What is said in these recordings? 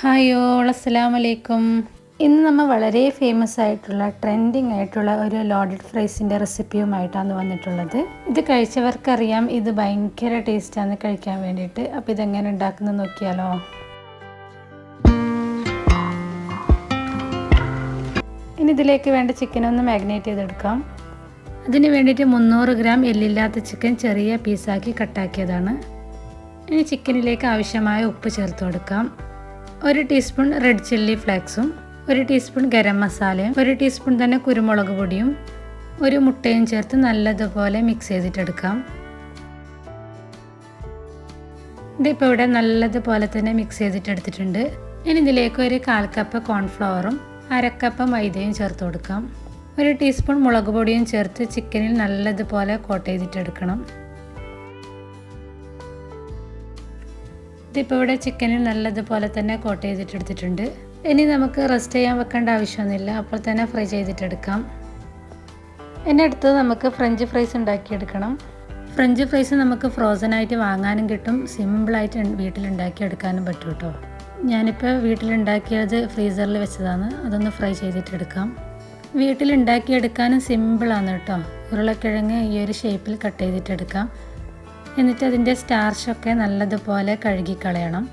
Hi all, അസ്സലാമു അലൈക്കും. ഇന്ന് നമ്മൾ വളരെ ഫേമസ് ആയിട്ടുള്ള ട്രെൻഡിങ് ആയിട്ടുള്ള ഒരു ലോഡഡ് ഫ്രൈസിൻ്റെ റെസിപ്പിയുമായിട്ടാണ് വന്നിട്ടുള്ളത്. ഇത് കഴിച്ചവർക്കറിയാം ഇത് ഭയങ്കര ടേസ്റ്റാണ് കഴിക്കാൻ വേണ്ടിയിട്ട്. അപ്പോൾ ഇതെങ്ങനെ ഉണ്ടാക്കുന്നത് നോക്കിയാലോ. ഇനി ഇതിലേക്ക് വേണ്ട ചിക്കൻ ഒന്ന് മാഗ്നേറ്റ് ചെയ്തെടുക്കാം. അതിന് വേണ്ടിയിട്ട് 300 ഗ്രാം എല്ലില്ലാത്ത ചിക്കൻ ചെറിയ പീസാക്കി കട്ടാക്കിയതാണ്. ഇനി ചിക്കനിലേക്ക് ആവശ്യമായ ഉപ്പ് ചേർത്ത് കൊടുക്കാം. 1 ടീസ്പൂൺ റെഡ് ചില്ലി ഫ്ലേക്സും 1 ടീസ്പൂൺ ഗരം മസാലയും 1 ടീസ്പൂൺ തന്നെ കുരുമുളക് പൊടിയും 1 മുട്ടയും ചേർത്ത് നല്ലതുപോലെ മിക്സ് ചെയ്തിട്ടെടുക്കാം. ഇതിപ്പോൾ ഇവിടെ നല്ലതുപോലെ തന്നെ മിക്സ് ചെയ്തിട്ടെടുത്തിട്ടുണ്ട്. ഇനി ഇതിലേക്ക് 1/4 കപ്പ് കോൺഫ്ലവറും 1/2 കപ്പ് മൈദയും ചേർത്ത് കൊടുക്കാം. 1 ടീസ്പൂൺ മുളക് പൊടിയും ചേർത്ത് ചിക്കനിൽ നല്ലതുപോലെ കോട്ട് ചെയ്തിട്ടെടുക്കണം. ഇതിപ്പോൾ ഇവിടെ ചിക്കനിൽ നല്ലതുപോലെ തന്നെ കോട്ട് ചെയ്തിട്ടെടുത്തിട്ടുണ്ട്. ഇനി നമുക്ക് റെസ്റ്റ് ചെയ്യാൻ വെക്കേണ്ട ആവശ്യമൊന്നുമില്ല, അപ്പോൾ തന്നെ ഫ്രൈ ചെയ്തിട്ടെടുക്കാം. ഇനി അടുത്തത് നമുക്ക് ഫ്രഞ്ച് ഫ്രൈസ് ഉണ്ടാക്കിയെടുക്കണം. ഫ്രഞ്ച് ഫ്രൈസ് നമുക്ക് ഫ്രോസൺ ആയിട്ട് വാങ്ങാനും കിട്ടും, സിമ്പിളായിട്ട് വീട്ടിലുണ്ടാക്കിയെടുക്കാനും പറ്റും കേട്ടോ. ഞാനിപ്പോൾ വീട്ടിലുണ്ടാക്കിയത് ഫ്രീസറിൽ വെച്ചതാണ്. അതൊന്ന് ഫ്രൈ ചെയ്തിട്ടെടുക്കാം. വീട്ടിലുണ്ടാക്കിയെടുക്കാനും സിമ്പിളാണ് കേട്ടോ. ഉരുളക്കിഴങ്ങ് ഈ ഒരു ഷേപ്പിൽ കട്ട് ചെയ്തിട്ടെടുക്കാം. എന്നിട്ട് അതിൻ്റെ സ്റ്റാർച്ചൊക്കെ നല്ലതുപോലെ കഴുകിക്കളയണം.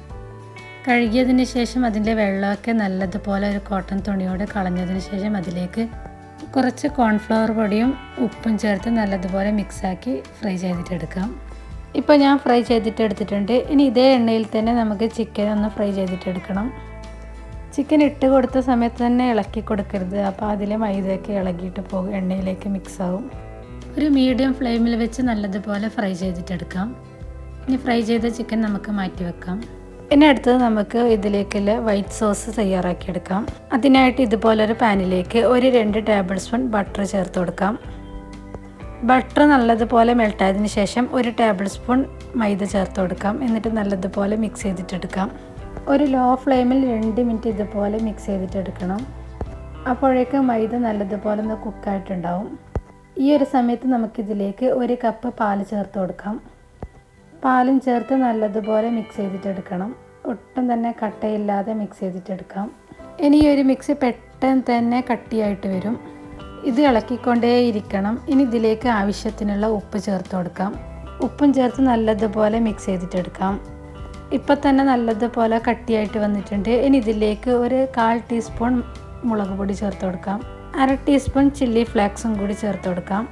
കഴുകിയതിന് ശേഷം അതിൻ്റെ വെള്ളമൊക്കെ നല്ലതുപോലെ ഒരു കോട്ടൺ തുണിയോട് കളഞ്ഞതിന് ശേഷം അതിലേക്ക് കുറച്ച് കോൺഫ്ലവർ പൊടിയും ഉപ്പും ചേർത്ത് നല്ലതുപോലെ മിക്സാക്കി ഫ്രൈ ചെയ്തിട്ടെടുക്കാം. ഇപ്പോൾ ഞാൻ ഫ്രൈ ചെയ്തിട്ടെടുത്തിട്ടുണ്ട്. ഇനി ഇതേ എണ്ണയിൽ തന്നെ നമുക്ക് ചിക്കൻ ഒന്ന് ഫ്രൈ ചെയ്തിട്ടെടുക്കണം. ചിക്കൻ ഇട്ട് കൊടുത്ത സമയത്ത് തന്നെ ഇളക്കി കൊടുക്കരുത്, അപ്പോൾ അതിലെ മൈദയൊക്കെ ഇളകിയിട്ട് പോകും, എണ്ണയിലേക്ക് മിക്സാവും. ഒരു മീഡിയം ഫ്ലെയിമിൽ വെച്ച് നല്ലതുപോലെ ഫ്രൈ ചെയ്തിട്ടെടുക്കാം. ഇനി ഫ്രൈ ചെയ്ത ചിക്കൻ നമുക്ക് മാറ്റി വെക്കാം. ഇനി അടുത്തത് നമുക്ക് ഇതിലേക്കുള്ള വൈറ്റ് സോസ് തയ്യാറാക്കിയെടുക്കാം. അതിനായിട്ട് ഇതുപോലൊരു പാനിലേക്ക് 2 ടേബിൾ സ്പൂൺ ബട്ടർ ചേർത്ത് കൊടുക്കാം. ബട്ടർ നല്ലതുപോലെ മെൽട്ടായതിന് ശേഷം 1 ടേബിൾ സ്പൂൺ മൈദ ചേർത്ത് കൊടുക്കാം. എന്നിട്ട് നല്ലതുപോലെ മിക്സ് ചെയ്തിട്ടെടുക്കാം. ഒരു ലോ ഫ്ലെയിമിൽ 2 മിനിറ്റ് ഇതുപോലെ മിക്സ് ചെയ്തിട്ടെടുക്കണം. അപ്പോഴേക്ക് മൈദ നല്ലതുപോലെ ഒന്ന് കുക്കായിട്ടുണ്ടാവും. ഈ ഒരു സമയത്ത് നമുക്കിതിലേക്ക് 1 കപ്പ് പാൽ ചേർത്ത് കൊടുക്കാം. പാലും ചേർത്ത് നല്ലതുപോലെ മിക്സ് ചെയ്തിട്ടെടുക്കണം. ഒട്ടും തന്നെ കട്ടയില്ലാതെ മിക്സ് ചെയ്തിട്ടെടുക്കാം. ഇനി ഈ ഒരു മിക്സ് പെട്ടെന്ന് തന്നെ കട്ടിയായിട്ട് വരും. ഇത് ഇളക്കിക്കൊണ്ടേ ഇരിക്കണം. ഇനി ഇതിലേക്ക് ആവശ്യത്തിനുള്ള ഉപ്പ് ചേർത്ത് കൊടുക്കാം. ഉപ്പും ചേർത്ത് നല്ലതുപോലെ മിക്സ് ചെയ്തിട്ടെടുക്കാം. ഇപ്പം തന്നെ നല്ലതുപോലെ കട്ടിയായിട്ട് വന്നിട്ടുണ്ട്. ഇനി ഇതിലേക്ക് 1/4 ടീസ്പൂൺ മുളക് പൊടി ചേർത്ത് കൊടുക്കാം. 1/2 ടീസ്പൂൺ ചില്ലി ഫ്ലേക്സും കൂടി ചേർത്ത് കൊടുക്കാം.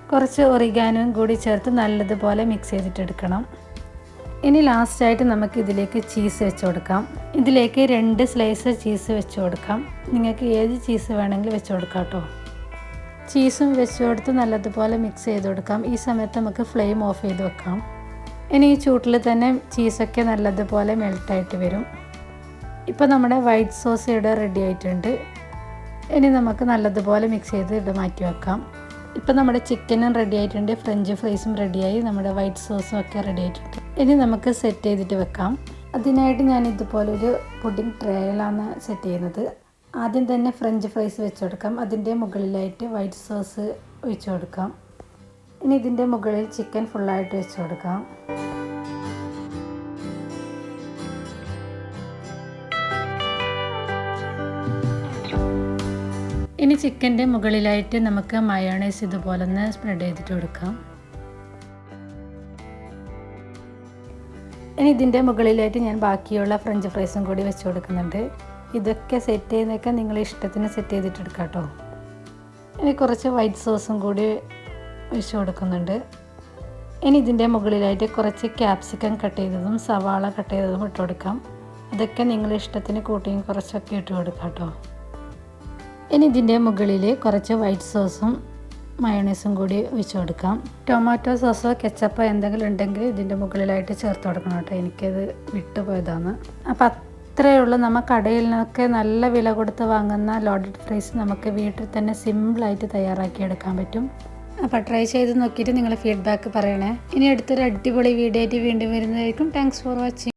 കുറച്ച് ഒറിഗാനോയും കൂടി ചേർത്ത് നല്ലതുപോലെ മിക്സ് ചെയ്തിട്ടെടുക്കണം. ഇനി ലാസ്റ്റായിട്ട് നമുക്ക് ഇതിലേക്ക് ചീസ് വെച്ച് കൊടുക്കാം. ഇതിലേക്ക് 2 സ്ലൈസ് ചീസ് വെച്ച് കൊടുക്കാം. നിങ്ങൾക്ക് ഏത് ചീസ് വേണമെങ്കിലും വെച്ച് കൊടുക്കാം കേട്ടോ. ചീസും വെച്ച് കൊടുത്ത് നല്ലതുപോലെ മിക്സ് ചെയ്ത് കൊടുക്കാം. ഈ സമയത്ത് നമുക്ക് ഫ്ലെയിം ഓഫ് ചെയ്ത് വെക്കാം. ഇനി ഈ ചൂട്ടിൽ തന്നെ ചീസൊക്കെ നല്ലതുപോലെ മെൽട്ടായിട്ട് വരും. ഇപ്പോൾ നമ്മുടെ വൈറ്റ് സോസ് ഇവിടെ റെഡി ആയിട്ടുണ്ട്. ഇനി നമുക്ക് നല്ലതുപോലെ മിക്സ് ചെയ്ത് ഇത് മാറ്റി വെക്കാം. ഇപ്പോൾ നമ്മുടെ ചിക്കനും റെഡി ആയിട്ടുണ്ട്, ഫ്രഞ്ച് ഫ്രൈസും റെഡിയായി, നമ്മുടെ വൈറ്റ് സോസും ഒക്കെ റെഡി ആയിട്ടുണ്ട്. ഇനി നമുക്ക് സെറ്റ് ചെയ്തിട്ട് വെക്കാം. അതിനായിട്ട് ഞാൻ ഇതുപോലൊരു പുഡിംഗ് ട്രേയിലാണ് സെറ്റ് ചെയ്യുന്നത്. ആദ്യം തന്നെ ഫ്രഞ്ച് ഫ്രൈസ് വെച്ച് കൊടുക്കാം. അതിൻ്റെ മുകളിലായിട്ട് വൈറ്റ് സോസ് ഒഴിച്ച് കൊടുക്കാം. ഇനി ഇതിൻ്റെ മുകളിൽ ചിക്കൻ ഫുള്ളായിട്ട് വെച്ച് കൊടുക്കാം. ഇനി ചിക്കൻ്റെ മുകളിലായിട്ട് നമുക്ക് മയോണൈസ് ഇതുപോലെ ഒന്ന് സ്പ്രെഡ് ചെയ്തിട്ട് കൊടുക്കാം. ഇനി ഇതിൻ്റെ മുകളിലായിട്ട് ഞാൻ ബാക്കിയുള്ള ഫ്രഞ്ച് ഫ്രൈസും കൂടി വെച്ച് കൊടുക്കുന്നുണ്ട്. ഇതൊക്കെ സെറ്റ് ചെയ്യുന്നതൊക്കെ നിങ്ങളുടെ ഇഷ്ടത്തിന് സെറ്റ് ചെയ്തിട്ടെടുക്കാം കേട്ടോ. ഇനി കുറച്ച് വൈറ്റ് സോസും കൂടി ഒഴിച്ച് കൊടുക്കുന്നുണ്ട്. ഇനി ഇതിൻ്റെ മുകളിലായിട്ട് കുറച്ച് ക്യാപ്സിക്കം കട്ട് ചെയ്തതും സവാള കട്ട് ചെയ്തതും ഇട്ട് കൊടുക്കാം. അതൊക്കെ നിങ്ങളുടെ ഇഷ്ടത്തിന് കൂട്ടിയും കുറച്ചൊക്കെ ഇട്ട് കൊടുക്കാം കേട്ടോ. ഇനി ഇതിൻ്റെ മുകളിൽ കുറച്ച് വൈറ്റ് സോസും മയോണൈസും കൂടി ഒഴിച്ച് കൊടുക്കാം. ടൊമാറ്റോ സോസോ കെച്ചപ്പോ എന്തെങ്കിലും ഉണ്ടെങ്കിൽ ഇതിൻ്റെ മുകളിലായിട്ട് ചേർത്ത് കൊടുക്കണം കേട്ടോ. എനിക്കത് വിട്ടുപോയതാണ്. അപ്പോൾ അത്രയേ ഉള്ളൂ. നമ്മൾ കടയിൽ നിന്നൊക്കെ നല്ല വില കൊടുത്ത് വാങ്ങുന്ന ലോഡഡ് ഫ്രൈസ് നമുക്ക് വീട്ടിൽ തന്നെ സിമ്പിളായിട്ട് തയ്യാറാക്കിയെടുക്കാൻ പറ്റും. അപ്പോൾ ട്രൈ ചെയ്ത് നോക്കിയിട്ട് നിങ്ങളുടെ ഫീഡ്ബാക്ക് പറയണേ. ഇനി അടുത്തൊരു അടിപൊളി വീഡിയോ ആയിട്ട് വീണ്ടും വരുന്നതായിരിക്കും. Thanks for watching.